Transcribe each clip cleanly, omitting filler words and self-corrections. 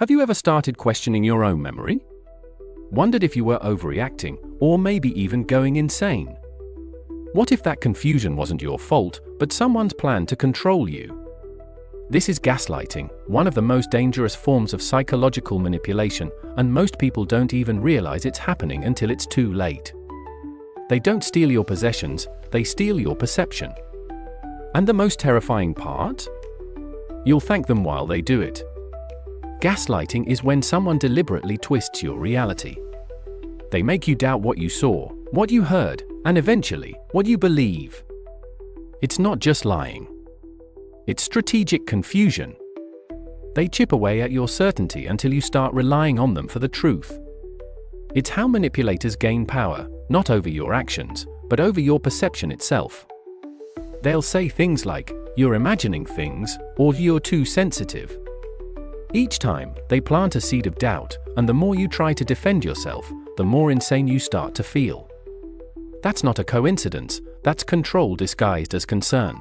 Have you ever started questioning your own memory? Wondered if you were overreacting, or maybe even going insane? What if that confusion wasn't your fault, but someone's plan to control you? This is gaslighting, one of the most dangerous forms of psychological manipulation, and most people don't even realize it's happening until it's too late. They don't steal your possessions, they steal your perception. And the most terrifying part? You'll thank them while they do it. Gaslighting is when someone deliberately twists your reality. They make you doubt what you saw, what you heard, and eventually, what you believe. It's not just lying. It's strategic confusion. They chip away at your certainty until you start relying on them for the truth. It's how manipulators gain power, not over your actions, but over your perception itself. They'll say things like, "You're imagining things," or "You're too sensitive." Each time, they plant a seed of doubt, and the more you try to defend yourself, the more insane you start to feel. That's not a coincidence, that's control disguised as concern.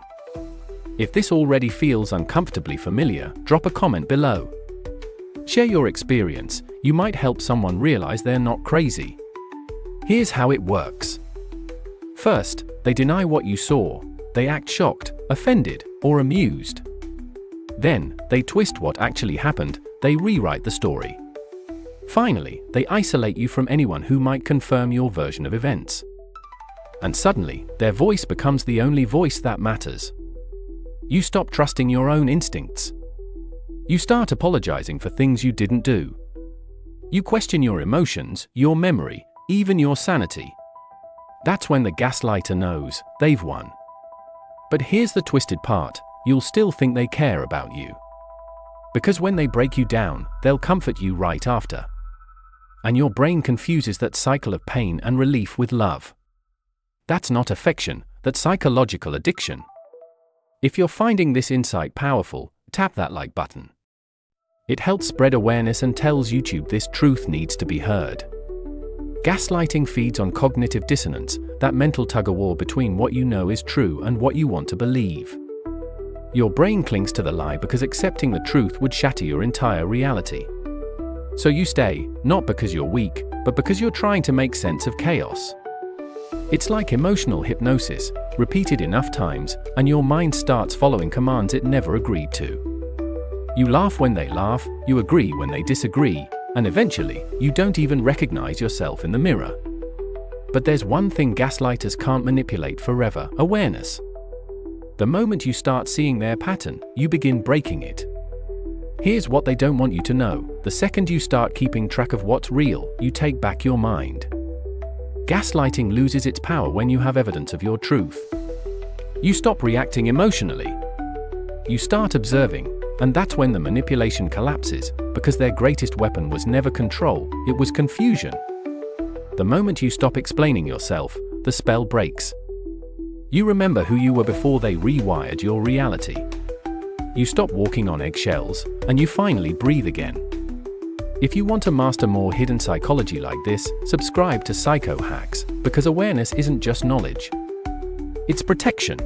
If this already feels uncomfortably familiar, drop a comment below. Share your experience, you might help someone realize they're not crazy. Here's how it works. First, they deny what you saw. They act shocked, offended, or amused. Then, they twist what actually happened, they rewrite the story. Finally, they isolate you from anyone who might confirm your version of events. And suddenly, their voice becomes the only voice that matters. You stop trusting your own instincts. You start apologizing for things you didn't do. You question your emotions, your memory, even your sanity. That's when the gaslighter knows they've won. But here's the twisted part. You'll still think they care about you. Because when they break you down, they'll comfort you right after. And your brain confuses that cycle of pain and relief with love. That's not affection, that's psychological addiction. If you're finding this insight powerful, tap that like button. It helps spread awareness and tells YouTube this truth needs to be heard. Gaslighting feeds on cognitive dissonance, that mental tug-of-war between what you know is true and what you want to believe. Your brain clings to the lie because accepting the truth would shatter your entire reality. So you stay, not because you're weak, but because you're trying to make sense of chaos. It's like emotional hypnosis, repeated enough times, and your mind starts following commands it never agreed to. You laugh when they laugh, you agree when they disagree, and eventually, you don't even recognize yourself in the mirror. But there's one thing gaslighters can't manipulate forever: awareness. The moment you start seeing their pattern, you begin breaking it. Here's what they don't want you to know: the second you start keeping track of what's real, you take back your mind. Gaslighting loses its power when you have evidence of your truth. You stop reacting emotionally. You start observing, and that's when the manipulation collapses, because their greatest weapon was never control, it was confusion. The moment you stop explaining yourself, the spell breaks. You remember who you were before they rewired your reality. You stop walking on eggshells, and you finally breathe again. If you want to master more hidden psychology like this, subscribe to Psycho Hacks, because awareness isn't just knowledge. It's protection.